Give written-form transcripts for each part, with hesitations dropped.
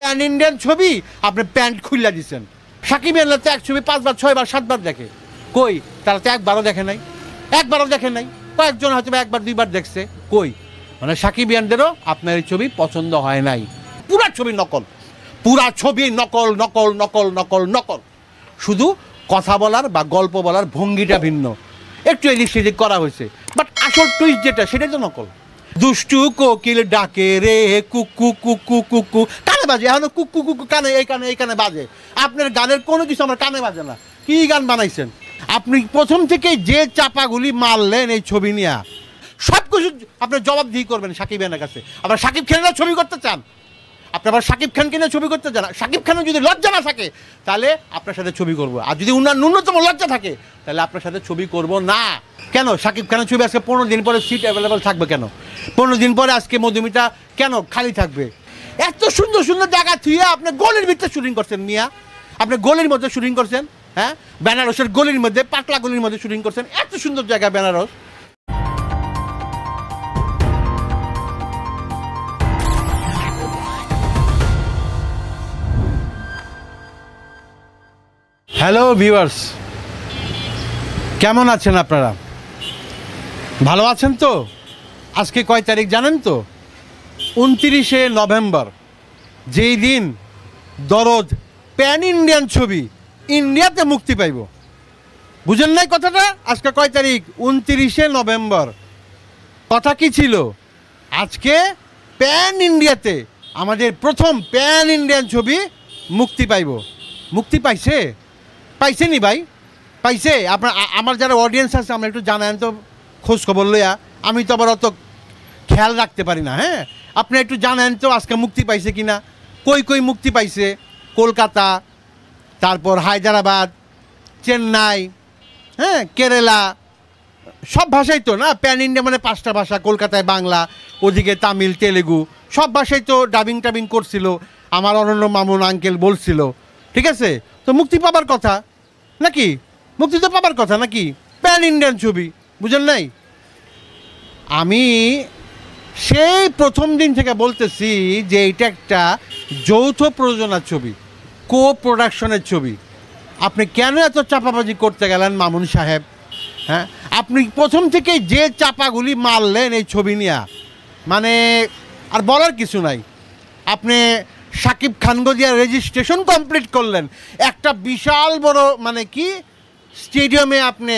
Pan Indian ছবি আপনি pant খুললা দিচ্ছেন। সাকিব এনরা তো এক ছবি 5 বার 6 বার 7 বার দেখে, কই তারা তো একবারও দেখে নাই, একবারও দেখে নাই, কয়েকজন হয়তো 1 বার 2 বার দেখছে, কই মানে সাকিবিয়ানদেরও আপনার এই ছবি পছন্দ হয় নাই। পুরা ছবি নকল, পুরা ছবি নকল নকল নকল নকল নকল, শুধু কথা বলার বা গল্প বলার ভঙ্গিটা ভিন্ন, একটু এদিক সেদিক করা হয়েছে, বাট আসল টুইস্ট যেটা সেটাই তো নকল। দুষ্টু কোকিল ডাকে রে কুকু কুকু কুকু, কানে বাজে এখন কুকু কুকু, কানে এই কানে এই কানে বাজে। আপনার গানের কোনো কিছু আমার কানে বাজে না। কি গান বানাইছেন আপনি? প্রথম থেকে যে চাপাগুলি মারলেন এই ছবি নিয়ে সব কিছু আপনার জবাবদিহি করবেন সাকিব খানের কাছে। আবার সাকিব খানের ছবি করতে চান, আপনি আবার সাকিব খানকে নিয়ে ছবি করতে চান। সাকিব খানের যদি লজ্জা না থাকে তাহলে আপনার সাথে ছবি করব, আর যদি উনার ন্যূনতম লজ্জা থাকে তাহলে আপনার সাথে ছবি করব না। কেন সাকিব খানের ছবি আজকে 15 দিন পরে সিট অ্যাভেলেবেল থাকবে? কেন 15 দিন পরে আজকে মধুমিতা কেন খালি থাকবে? এত সুন্দর সুন্দর জায়গা থুয়ে আপনি গলির ভিতরে শুটিং করছেন মিয়া, আপনি গলির মধ্যে শুটিং করছেন, হ্যাঁ বেনারসের গলির মধ্যে, পাটলা গলির মধ্যে শুটিং করছেন। এত সুন্দর জায়গা বেনারস। হ্যালো ভিউয়ার্স, কেমন আছেন আপনারা? ভালো আছেন তো? আজকে কয় তারিখ জানেন তো? 29শে নভেম্বর, যেই দিন দরদ প্যান ইন্ডিয়ান ছবি ইন্ডিয়াতে মুক্তি পাইব। বুঝেন নাই কথাটা? আজকে কয় তারিখ? 29শে নভেম্বর। কথা কি ছিল? আজকে প্যান ইন্ডিয়াতে আমাদের প্রথম প্যান ইন্ডিয়ান ছবি মুক্তি পাইব। মুক্তি পাইছে? পাইছেনি ভাই? পাইছে? আপনার আমার যারা অডিয়েন্স আছে আমরা একটু জানান তো, খোঁজ খবর লইয়া। আমি তো আবার অত খেয়াল রাখতে পারি না। হ্যাঁ, আপনি একটু জানেন তো আজকে মুক্তি পাইছে কিনা, কই কই মুক্তি পাইছে। কলকাতা, তারপর হায়দ্রাবাদ, চেন্নাই, হ্যাঁ কেরালা, সব ভাষাই তো না প্যান ইন্ডিয়া, মানে 5টা ভাষা। কলকাতায় বাংলা, ওদিকে তামিল, তেলেগু, সব ভাষাই তো ডাবিং টাবিং করছিল। আমার অরণ্য মামুন আঙ্কেল বলছিল, ঠিক আছে? তো মুক্তি পাবার কথা নাকি? মুক্তি তো পাবার কথা নাকি? প্যান ইন্ডিয়ান ছবি, বুঝেন নাই? আমি সেই প্রথম দিন থেকে বলতেছি যে এটা একটা যৌথ প্রযোজনার ছবি, কো প্রোডাকশনের ছবি। আপনি কেন এত চাপাবাজি করতে গেলেন মামুন সাহেব? হ্যাঁ, আপনি প্রথম থেকে যে চাপাগুলি মারলেন এই ছবি নিয়ে, মানে আর বলার কিছু নাই। আপনি সাকিব খানগজিয়া রেজিস্ট্রেশন কমপ্লিট করলেন, একটা বিশাল বড় মানে কি স্টেডিয়ামে আপনি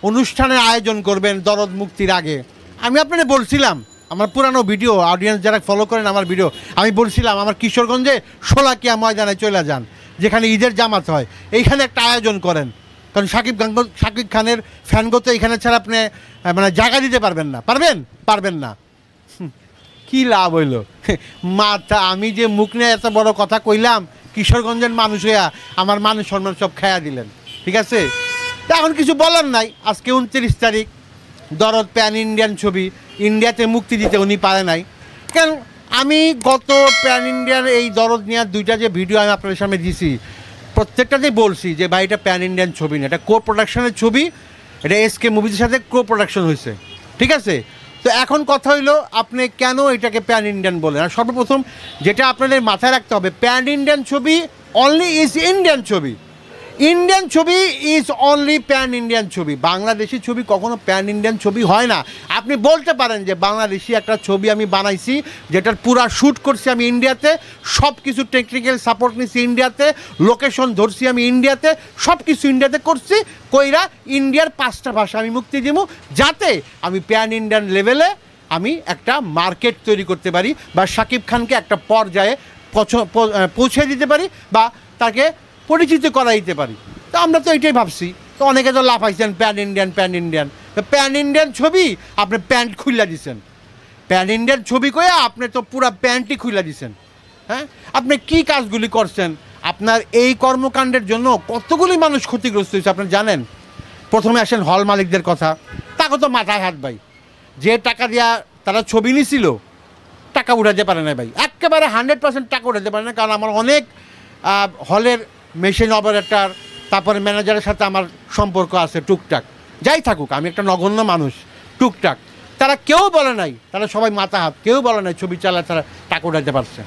অনুষ্ঠানের আয়োজন করবেন দরদ মুক্তির আগে। আমি আপনাকে বলছিলাম, আমার পুরানো ভিডিও, অডিয়েন্স যারা ফলো করেন আমার ভিডিও, আমি বলছিলাম আমার কিশোরগঞ্জে শোলাকিয়া ময়দানে চলে যান, যেখানে ঈদের জামাত হয়, এইখানে একটা আয়োজন করেন। কারণ সাকিব খানের ফ্যানগো তো এখানে ছাড়া আপনি মানে জায়গা দিতে পারবেন না। পারবেন না। কি লাভ হইল মাথা? আমি যে মুখ নিয়ে এত বড় কথা কইলাম, কিশোরগঞ্জের মানুষ হইয়া আমার মানুষ সম্মান সব খাইয়া দিলেন, ঠিক আছে? এখন কিছু বলার নাই। আজকে 29 তারিখ, দরদ প্যান ইন্ডিয়ান ছবি ইন্ডিয়াতে মুক্তি দিতে উনি পারে নাই। কেন? আমি গত প্যান ইন্ডিয়ান এই দরদ নিয়ে 2টা যে ভিডিও আমি আপনাদের সামনে দিছি, প্রত্যেকটাতেই বলছি যে ভাই এটা প্যান ইন্ডিয়ান ছবি না, এটা কো প্রোডাকশনের ছবি। এটা এসকে মুভিজের সাথে কো প্রোডাকশন হয়েছে, ঠিক আছে? তো এখন কথা হইলো আপনি কেন এটাকে প্যান ইন্ডিয়ান বলেন? আর সর্বপ্রথম যেটা আপনাদের মাথায় রাখতে হবে, প্যান ইন্ডিয়ান ছবি অনলি ইজ ইন্ডিয়ান ছবি। ইন্ডিয়ান ছবি ইজ অনলি প্যান ইন্ডিয়ান ছবি। বাংলাদেশি ছবি কখনো প্যান ইন্ডিয়ান ছবি হয় না। আপনি বলতে পারেন যে বাংলাদেশি একটা ছবি আমি বানাইছি, যেটার পুরা শ্যুট করছি আমি ইন্ডিয়াতে, সব কিছু টেকনিক্যাল সাপোর্ট নিচ্ছি ইন্ডিয়াতে, লোকেশন ধরছি আমি ইন্ডিয়াতে, সব কিছু ইন্ডিয়াতে করছি, কইরা ইন্ডিয়ার 5টা ভাষা আমি মুক্তি দিব, যাতে আমি প্যান ইন্ডিয়ান লেভেলে আমি একটা মার্কেট তৈরি করতে পারি, বা সাকিব খানকে একটা পর্যায়ে পৌঁছে দিতে পারি, বা তাকে পরিচিত করা দিতে পারি। তো আমরা তো এটাই ভাবছি। তো অনেকে তো লাফাইছেন প্যান ইন্ডিয়ান প্যান ইন্ডিয়ান। তো প্যান ইন্ডিয়ান ছবি আপনি প্যান্ট খুইলা দিছেন। প্যান ইন্ডিয়ান ছবি কয়ে আপনি তো পুরা প্যান্টই খুইলা দিছেন। হ্যাঁ, আপনি কি কাজগুলি করছেন? আপনার এই কর্মকাণ্ডের জন্য কতগুলি মানুষ ক্ষতিগ্রস্ত হয়েছে আপনি জানেন? প্রথমে আসেন হল মালিকদের কথা, তাকে তো মাথায় হাত ভাই। যে টাকা দিয়া তারা ছবি নিছিল, টাকা উঠাতে পারে না ভাই, একেবারে 100% টাকা উঠাতে পারে না। কারণ আমার অনেক হলের মেশিন অপারেটর, তারপরে ম্যানেজারের সাথে আমার সম্পর্ক আছে টুকটাক। যাই থাকুক, আমি একটা নগণ্য মানুষ, টুকটাক। তারা কেউ বলে নাই, তারা সবাই মাথা হাত, কেউ বলে নাই ছবি চালা তারা টাকা উঠাতে পারছে।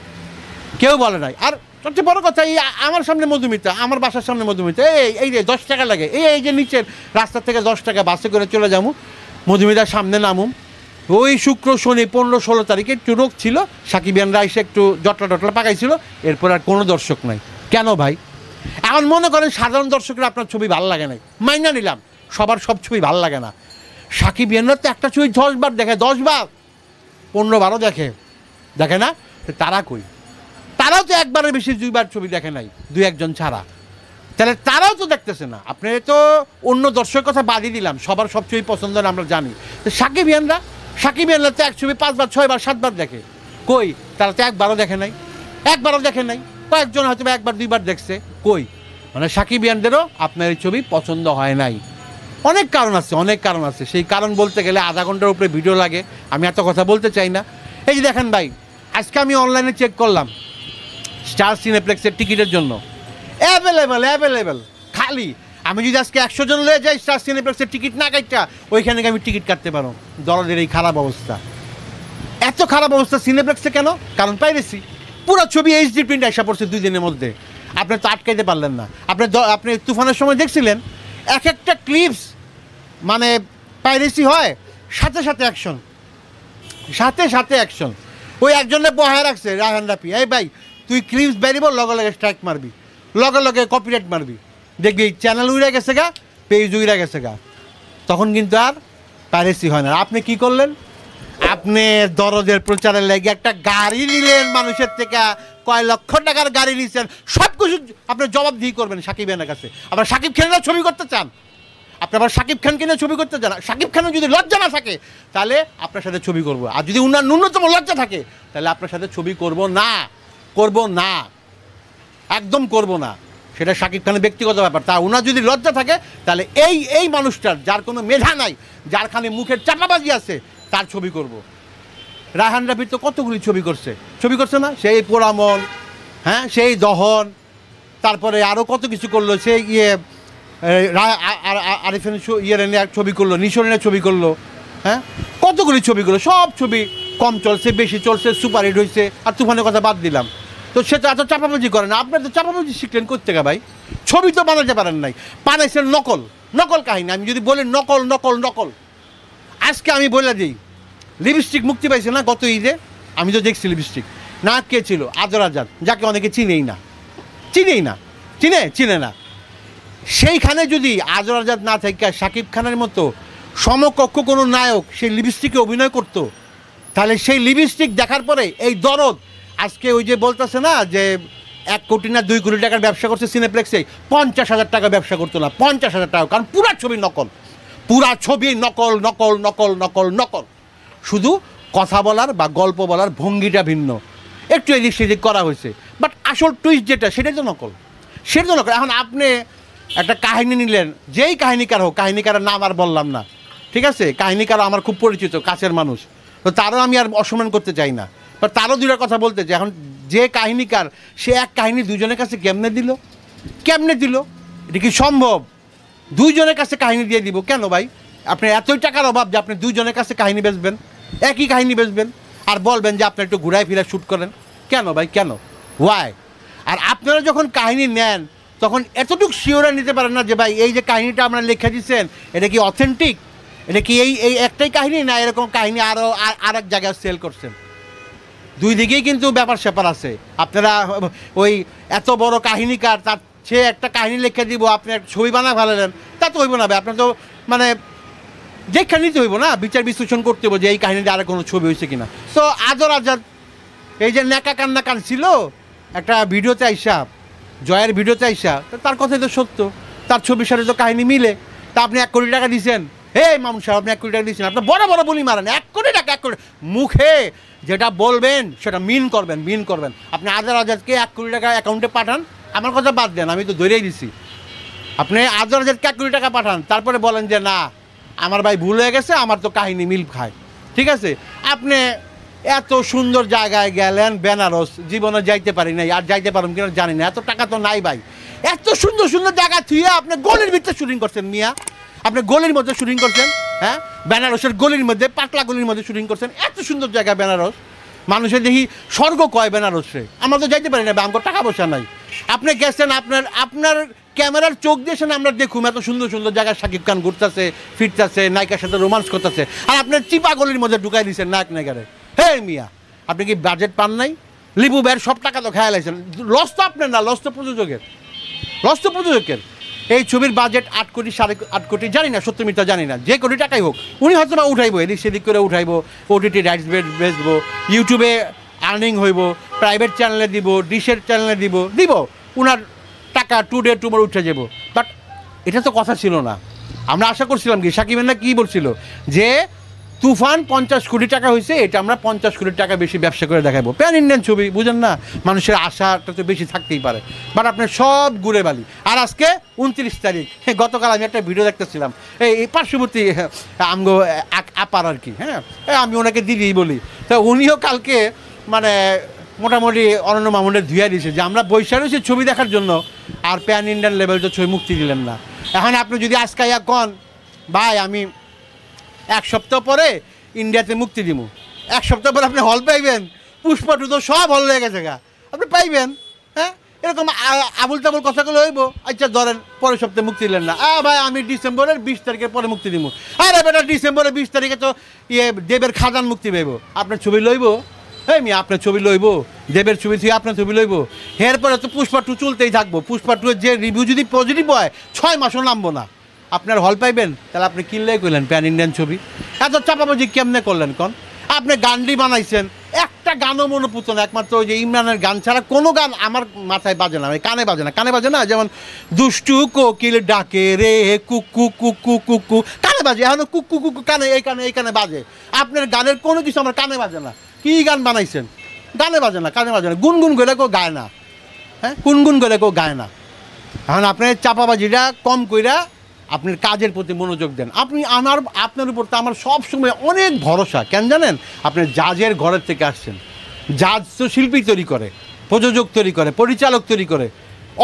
কেউ বলে নাই। আর সবচেয়ে বড় কথা, এই আমার সামনে মধুমিতা, আমার বাসার সামনে মধুমিতা, এই যে 10 টাকা লাগে, এই যে নিচের রাস্তা থেকে 10 টাকা বাসে করে চলে যাবো, মধুমিতার সামনে নামুম। ওই শুক্র শনি 15-16 তারিখে একটু রোগ ছিল, সাকিবিয়ানরা এসে একটু জটলা টটলা পাকাইছিল, এরপর আর কোনো দর্শক নাই। কেন ভাই? এখন মনে করেন সাধারণ দর্শকরা আপনার ছবি ভালো লাগে নাই, মাইনা নিলাম, সবার সব ছবি ভালো লাগে না। সাকিবিয়ানরা তো একটা ছবি 10 বার দেখে, 10 বার 15-12 দেখে না? তারা কই? তারাও তো একবারের বেশি 2 বার ছবি দেখে নাই, 2-1 জন ছাড়া। তাহলে তারাও তো দেখতেছে না। আপনি তো অন্য দর্শকের কথা বাদই দিলাম, সবার সব ছবি পছন্দ না আমরা জানি। তো সাকিবিয়ানরা তো এক ছবি 5 বার 6 বার 7 বার দেখে, কই? তারা তো একবারও দেখে নাই, কয়েকজন হয়তো 1 বার 2 বার দেখছে, কই? মানে সাকিবিয়ানদেরও আপনার এই ছবি পছন্দ হয় নাই। অনেক কারণ আছে, সেই কারণ বলতে গেলে আধা ঘন্টার উপরে ভিডিও লাগে, আমি এত কথা বলতে চাই না। এই যে দেখেন ভাই, আজকে আমি অনলাইনে চেক করলাম স্টার সিনেপ্লেক্সের টিকিটের জন্য অ্যাভেলেবেল খালি। আমি যদি আজকে 100 জন লয়ে যাই স্টার সিনেপ্লেক্সের টিকিট না কাটটা, ওইখানে আমি টিকিট কাটতে পারো। দরদের এই খারাপ অবস্থা, এত খারাপ অবস্থা সিনেপ্লেক্সে কেন? কারণ পাইরেছি। পুরো ছবি HD প্রিন্ট আসা পড়ছে 2 দিনের মধ্যে, আপনি তো আটকাইতে পারলেন না। আপনি তুফানের সময় দেখছিলেন এক একটা ক্লিপস, মানে পাইরেছি হয়, সাথে সাথে অ্যাকশন। ওই একজনে বহায় রাখছে রায়হান রাফি, এই ভাই তুই ক্লিপস বেরিব, লগে স্ট্রাইক মারবি, লগে কপিরাইট মারবি, দেখবি চ্যানেল উড়ে গেছে গা, পেজ উড়ে গেছে গা। তখন কিন্তু আর পাইরেসি হয় না। আপনি কি করলেন? আপনি দরদের প্রচারের লেগে একটা গাড়ি নিলেন মানুষের থেকে, কয় লক্ষ টাকার গাড়ি নিচ্ছেন, সব কিছু আপনি জবাবদিহি করবেন সাকিবের কাছে। আবার সাকিব খানের ছবি করতে চান, আপনি আবার সাকিব খানকে নিয়ে ছবি করতে চান। সাকিব খানের যদি লজ্জা না থাকে তাহলে আপনার সাথে ছবি করব, আর যদি উনার ন্যূনতম লজ্জা থাকে তাহলে আপনার সাথে ছবি করব না, একদম করব না। সেটা সাকিব খানের ব্যক্তিগত ব্যাপার। তা উনার যদি লজ্জা থাকে তাহলে এই মানুষটার, যার কোনো মেধা নাই, যার খানে মুখের চাপাবাজি আছে, তার ছবি করব। রায়হান রাফি তো কতগুলি ছবি করছে না? সেই পোড়ামন, হ্যাঁ, সেই দহন, তারপরে আরও কত কিছু করলো। সেই আরিফিন ছবি করলো, নিশনের ছবি করলো, হ্যাঁ, কতগুলি ছবি করলো। সব ছবি কম চলছে, বেশি চলছে, সুপারহিট হয়েছে। আর তুফানের কথা বাদ দিলাম, তো সে তো এত চাপাবাজি করে না। আপনার তো চাপাবাজি শিখলেন করতে গা ভাই, ছবি তো বানাতে পারেন নাই, বানাইছেন নকল কাহিনী। আমি যদি বলি নকল, আজকে আমি বলে দিই, লিপস্টিক মুক্তি পাইছে না গত ঈদে? আমি তো দেখছি লিপস্টিক। না, কে ছিল? আদর আজাদ, যাকে অনেকে চিনে না। সেইখানে যদি আদর আজাদ না থাকে সাকিব খানের মতো সমকক্ষ কোনো নায়ক সেই লিপস্টিকে অভিনয় করতো, তাহলে সেই লিপস্টিক দেখার পরে এই দরদ আজকে ওই যে বলতেছে না যে 1 কোটি না 2 কোটি টাকার ব্যবসা করছে সিনেপ্লেক্সে, 50,000 টাকা ব্যবসা করতো না, 50,000 টাকা। কারণ পুরা ছবি নকল। শুধু কথা বলার বা গল্প বলার ভঙ্গিটা ভিন্ন, একটু এদিক সেদিক করা হয়েছে, বাট আসল টুইস্ট যেটা সেটাই তো নকল। এখন আপনি একটা কাহিনী নিলেন, যেই কাহিনীকার হোক, কাহিনীকারের নাম আর বললাম না, ঠিক আছে? কাহিনীকার আমার খুব পরিচিত, কাছের মানুষ, তো তারও আমি আর অসম্মান করতে চাই না, বাট তারও 2টা কথা বলতে চাই। এখন যে কাহিনীকার, সে এক কাহিনী 2 জনের কাছে কেমনে দিল? এটা কি সম্ভব? 2 জনের কাছে কাহিনী দিয়ে দিব কেন ভাই? আপনার এতই টাকার অভাব যে আপনি 2 জনের কাছে কাহিনী বেচবেন, একই কাহিনী বেচবেন, আর বলবেন যে আপনি একটু ঘুরায় ফিরে শ্যুট করেন? কেন ভাই, কেন? ওয়াই? আর আপনারা যখন কাহিনী নেন তখন এতটুকু শিওরা নিতে পারেন না যে ভাই এই যে কাহিনীটা আপনারা লিখে দিচ্ছেন এটা কি অথেন্টিক, এটা কি এই একটাই কাহিনী, না এরকম কাহিনী আরও আর এক জায়গায় সেল করছেন? 2 দিকেই কিন্তু ব্যাপার আছে। আপনারা ওই এত বড় কাহিনীকার, তার সে একটা কাহিনী লিখে দিব, আপনি একটা ছবি বানা ফেলেন, তা তো হইব না ভাই। আপনার তো মানে দেখে নিতে হইব না, বিচার বিশ্লেষণ করতে হইব যে এই কাহিনীটা আর কোনো ছবি হয়েছে কিনা। তো আদর আজাদ এই যে নেকা কান্না কানছিল একটা ভিডিওতে আইসা, জয়ের ভিডিওতে আইসা, তার কথাই তো সত্য, তার ছবির সাথে তো কাহিনী মিলে। তা আপনি 1 কোটি টাকা দিয়েছেন, মামুন সাহেব আপনি 1 কোটি টাকা দিয়েছেন, আপনি বড় বলি মারেন 1 কোটি টাকা, 1 কোটি মুখে যেটা বলবেন সেটা মিন করবেন। আপনি আদর আজাদকে 1 কোটি টাকা অ্যাকাউন্টে পাঠান, আমার কথা বাদ দেন, আমি তো ধরেই দিছি। আপনি আদর আজাদকে 1 কোটি টাকা পাঠান, তারপরে বলেন যে না আমার ভাই ভুল হয়ে গেছে, আমার তো কাহিনী মিল খায়, ঠিক আছে? আপনি এত সুন্দর জায়গায় গেলেন, বেনারস, জীবনে যাইতে পারি নাই, আর যাইতে পারুন কিনা জানি না, এত টাকা তো নাই ভাই। এত সুন্দর জায়গা থুয়ে আপনি গলির ভিতরে শুটিং করছেন মিয়া, আপনি গলির মধ্যে শুটিং করছেন, হ্যাঁ, বেনারসের গলির মধ্যে, পাটলা গলির মধ্যে শুটিং করছেন। এত সুন্দর জায়গা বেনারস, মানুষের দেখি স্বর্গ কয় বেনারসে, আমরা তো যাইতে পারি না, আমার টাকা পয়সা নাই। আপনি গেছেন, আপনার ক্যামেরার চোখ দিয়েছেন, আমরা দেখুন এত সুন্দর সুন্দর জায়গায় শাকিব খান ঘুরতেছে ফিরতেছে, নায়িকার সাথে রোমান্স করতেছে, আর আপনার চিপা গলির মধ্যে ঢুকাই দিয়েছেন নায়ক নায়িকারে। হে মিয়া, আপনি কি বাজেট পান নাই? লিপু ভাইয়ের সব টাকা তো খেয়াল আছেন, লস তো আপনার না, লস তো প্রযোজকের। এই ছবির বাজেট 8 কোটি 8.5 কোটি, জানি না সত্য মিথ্যা জানি না, যে কোটি টাকাই হোক উনি হয়তো বা উঠাইবো, এদিক সেদিক করে উঠাইবো, ওটিটি রাইটস বেচবো, ইউটিউবে আর্নিং হইব, প্রাইভেট চ্যানেলে দিব, ডিশের চ্যানেলে দিব উনার টাকা টুডে টুমোর উঠে যাব। বাট এটা তো কথা ছিল না। আমরা আশা করছিলাম কি, সাকিবের না কী বলছিল যে তুফান 50 কোটি টাকা হয়েছে, এটা আমরা 50 কোটি টাকা বেশি ব্যবসা করে দেখাবো। প্যান ইন্ডিয়ান ছবি, বুঝেন না, মানুষের আশাটা তো বেশি থাকতেই পারে, বাট আপনার সব ঘুরে বালি। আর আজকে 29 তারিখ, গতকাল আমি একটা ভিডিও দেখতেছিলাম, এই পার্শ্ববর্তী আমগো আপার আর কি, হ্যাঁ, আমি ওনাকে দিদিই বলি, তো উনিও কালকে মানে মোটামুটি অনন্য মামুনের ধুয়ে দিয়েছে যে আমরা বৈশা রয়েছি ছবি দেখার জন্য, আর প্যান ইন্ডিয়ান লেভেল তো ছবি মুক্তি দিলেন না। এখন আপনি যদি আজকে কন ভাই আমি 1 সপ্তাহ পরে ইন্ডিয়াতে মুক্তি দিব, 1 সপ্তাহ পরে আপনি হল পাইবেন, পুষ্পা 2 তো সব হল হয়ে গেছে গা, আপনি পাইবেন, হ্যাঁ, এরকম আবুল তাবুল কথাগুলো হইব। আচ্ছা ধরেন পরের সপ্তাহে মুক্তি দিলেন না, ভাই আমি ডিসেম্বরের 20 তারিখের পরে মুক্তি দিব। আরে বেটা ডিসেম্বরের 20 তারিখে তো দেবের খাজান মুক্তি পাইব, আপনার ছবি লইব? হ্যাঁ মি আপনার ছবি লইব, দেবের ছবি থেকে আপনার ছবি লইব, এরপরে তো পুষ্পা 2 চলতেই থাকবো। পুষ্পা 2 যে রিভিউ যদি পজিটিভ হয় 6 মাসও নামবো না, আপনার হল পাইবেন। তাহলে আপনি কিনলেই করলেন প্যান ইন্ডিয়ান ছবি, এত চাপাবাজি কেমনে করলেন কন? আপনি গানটি বানাইছেন, একটা গানও মনোপুত না, একমাত্র ওই যে ইমরানের গান ছাড়া কোনো গান আমার মাথায় বাজে না, কানে বাজে না, যেমন দুষ্টু কোকিল ডাকে রে কুকু কুকু কুকু, কানে বাজে, এখন কুকু কুকু কানে এই কানে বাজে। আপনার গানের কোনো কিছু আমার কানে বাজে না। কী গান বানাইছেন? কানে বাজে না। গুনগুন করে কেউ গায় না, হ্যাঁ, গুনগুন করে কেউ গায় না। এখন আপনার চাপাবাজিটা কম কইরা আপনার কাজের প্রতি মনোযোগ দেন। আপনার উপর তো আমার সবসময় অনেক ভরসা, কেন জানেন? আপনি জাজের ঘরের থেকে আসছেন, জাজ তো শিল্পী তৈরি করে, প্রযোজক তৈরি করে, পরিচালক তৈরি করে,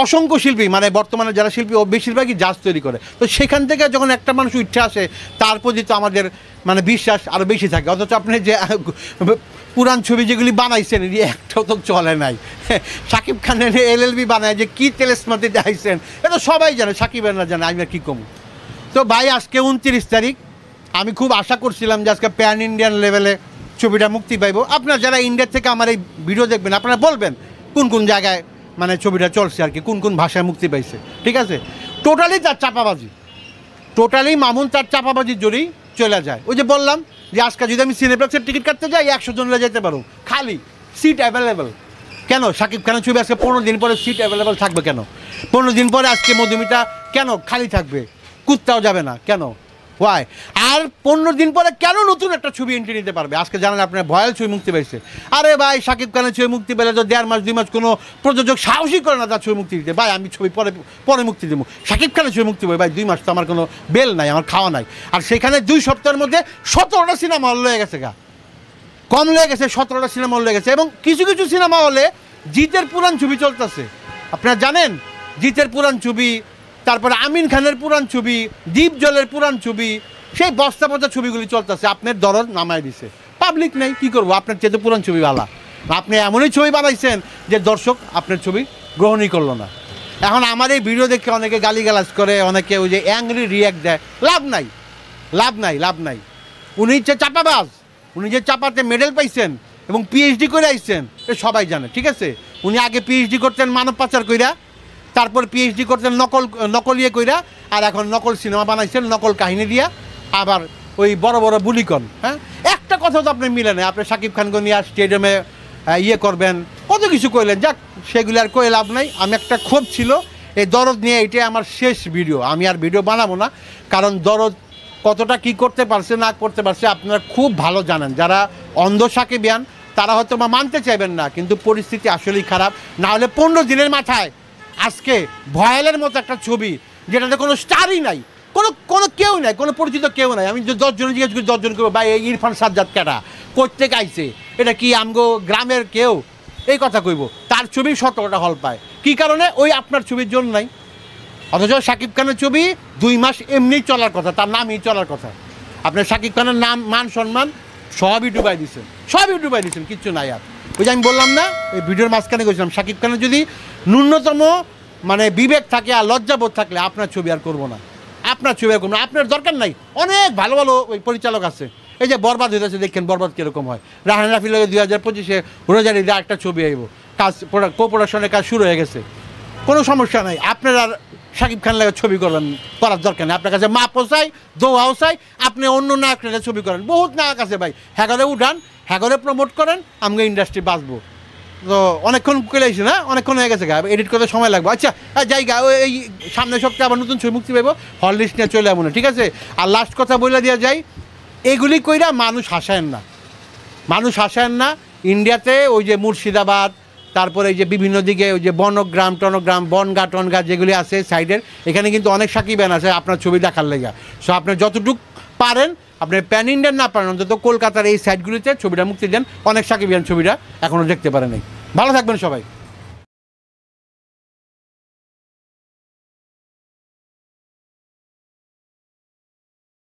অসংখ্য শিল্পী, মানে বর্তমানে যারা শিল্পী ও বেশিরভাগই জাজ তৈরি করে। তো সেখান থেকে যখন একটা মানুষ উঠে আসে, তার প্রতি তো আমাদের মানে বিশ্বাস আরও বেশি থাকে। অথচ আপনি যে পুরান ছবি যেগুলি বানাইছেন একটাও তো চলে নাই। সাকিব খানের LLB বানায় যে কী তেলেসমাতি দেখাইছেন, এটা সবাই জানে, সাকিবের না জানে, আমি আর কী কমু। তো ভাই আজকে 29 তারিখ, আমি খুব আশা করছিলাম যে আজকে প্যান ইন্ডিয়ান লেভেলে ছবিটা মুক্তি পাইব। আপনারা যারা ইন্ডিয়ার থেকে আমার এই ভিডিও দেখবেন, আপনারা বলবেন কোন কোন জায়গায় মানে ছবিটা চলছে আর কি, কোন কোন ভাষায় মুক্তি পাইছে, ঠিক আছে? টোটালি তার চাপাবাজি, টোটালি মামুন তার চাপাবাজির জোরেই চলে যায়। ওই যে বললাম যে আজকে যদি আমি সিনেপ্লেক্সের টিকিট কাটতে যাই 100 জনরা যেতে পারো, খালি সিট অ্যাভেলেবেল। কেন সাকিব খানের ছবি আজকে 15 দিন পরে সিট অ্যাভেলেবেল থাকবে কেন? 15 দিন পরে আজকে মধুমিতা কেন খালি থাকবে? কুত্তাও যাবে না কেন? ওয়াই? আর 15 দিন পরে কেন নতুন একটা ছবি এন্ট্রি নিতে পারবে? আজকে জানেন আপনার ভয়াল ছবি মুক্তি পাইছে। আরে ভাই সাকিব খানের ছবি মুক্তি পেলে তো 1.5 মাস 2 মাস কোনো প্রযোজক সাহসই করে না তার ছবি মুক্তি দিতে। ভাই আমি ছবি পরে মুক্তি দেবো, সাকিব খানের ছবি মুক্তি পাই, ভাই 2 মাস তো আমার কোনো বেল নাই, আমার খাওয়া নাই। আর সেখানে 2 সপ্তাহের মধ্যে 17টা সিনেমা হল হয়ে গেছে গা, কম লেগে গেছে, 17টা সিনেমা হল লেগে গেছে। এবং কিছু কিছু সিনেমা হলে জিতের পুরান ছবি চলতেছে, আপনারা জানেন, জিতের পুরান ছবি, তারপরে আমিন খানের পুরান ছবি, দীপ জলের পুরান ছবি, সেই বস্তা পচা ছবিগুলি চলতেছে। আপনার দরদ নামায় দিছে, পাবলিক নেই, কী করবো? আপনার চেয়ে পুরান ছবি ভালো, আপনি এমনই ছবি বানাইছেন যে দর্শক আপনার ছবি গ্রহণই করলো না। এখন আমার এই ভিডিও দেখে অনেকে গালিগালাজ করে, অনেকে ওই যে অ্যাংরি রিয়্যাক্ট দেয়, লাভ নাই। উনি যে চাপাবাজ, উনি যে চাপাতে মেডেল পাইছেন এবং PhD করে আইছেন, এ সবাই জানে, ঠিক আছে? উনি আগে PhD করতেন মানব পাচার কইরা, তারপর PhD করতেন নকল ইয়ে কইরা, আর এখন নকল সিনেমা বানাইছেন নকল কাহিনী দিয়া, আবার ওই বড় বড় বুলিকন। হ্যাঁ, একটা কথা তো আপনি মিলে নেই। আপনি সাকিব খানকে নিয়ে স্টেডিয়ামে ইয়ে করবেন, কত কিছু কইলেন, যাক সেগুলি আর কয়ে লাভ নাই। আমি একটা ক্ষোভ ছিল এই দরদ নিয়ে, এটাই আমার শেষ ভিডিও, আমি আর ভিডিও বানাবো না। কারণ দরদ কতটা কি করতে পারছে না করতে পারছে আপনারা খুব ভালো জানেন। যারা অন্ধ সাকিবিয়ান তারা হয়তো বা মানতে চাইবেন না, কিন্তু পরিস্থিতি আসলেই খারাপ। না হলে 15 দিনের মাথায় আজকে ভয়ালের মতো একটা ছবি, যেটাতে কোনো স্টারই নাই, কোনো কেউ নাই, কোনো পরিচিত কেউ নাই। আমি 10 জন জিজ্ঞেস করি, 10 জন কেউ ভাই এই ইরফান সাজ্জাদ কেটা, কোত্থেকে আইছে, এটা কি আমগো গ্রামের কেউ, এই কথা কইব। তার ছবি 17টা হল পায়, কী কারণে? ওই আপনার ছবির জন্য নাই। অথচ সাকিব খানের ছবি 2 মাস এমনিই চলার কথা, তার নামই চলার কথা। আপনার সাকিব খানের নাম মান সম্মান সবই ডুবাই দিচ্ছেন কিচ্ছু নাই আর। ওই যে আমি বললাম না এই ভিডিওর মাঝখানে গেছিলাম, শাকিব খানের যদি ন্যূনতম মানে বিবেক থাকে আর লজ্জাবোধ থাকলে আপনার ছবি আর করবো না, আপনার দরকার নাই। অনেক ভালো ভালো ওই পরিচালক আছে, এই যে বরবাদ হইতেছে দেখেন বরবাদ কীরকম হয়। রাহান রাফির লগে 2025-এ রোজারি দিয়ে একটা ছবি আইব, কাজ কো-প্রোডাকশনের কাজ শুরু হয়ে গেছে, কোনো সমস্যা নাই। আপনার আর শাকিব খান লাগে ছবি করার দরকার নেই। আপনার কাছে মা পোষাই দোয়াও চাই, আপনি অন্য নায়করা ছবি করেন, বহুত নায়ক আছে ভাই, হ্যাগরে উঠান, হ্যাগরে প্রমোট করেন, আমাকে ইন্ডাস্ট্রি বাঁচবো। তো অনেকক্ষণ কেলেছি না, অনেকক্ষণ হয়ে গেছে গা, এডিট করতে সময় লাগবে। আচ্ছা জায়গা এই সামনের সপ্তাহে আবার নতুন ছবি মুক্তি পাইব, হল লিস্ট নিয়ে চলে যাবো না, ঠিক আছে? আর লাস্ট কথা বলে দেওয়া যায়, এগুলি কইরা মানুষ হাসায়েন না। ইন্ডিয়াতে ওই যে মুর্শিদাবাদ, তারপরে এই যে বিভিন্ন দিকে ওই যে বনগ্রাম টনগ্রাম বনগা যেগুলি আছে সাইডের, এখানে কিন্তু অনেক সাকিবান আছে আপনার ছবি দেখার লেগা। সো আপনি যতটুকু পারেন, আপনি প্যান ইন্ডিয়ান না পারেন, অন্তত কলকাতার এই সাইডগুলিতে ছবিটা মুক্তি দেন, অনেক সাকিবান ছবিটা এখনও দেখতে পারেন। ভালো থাকবেন সবাই।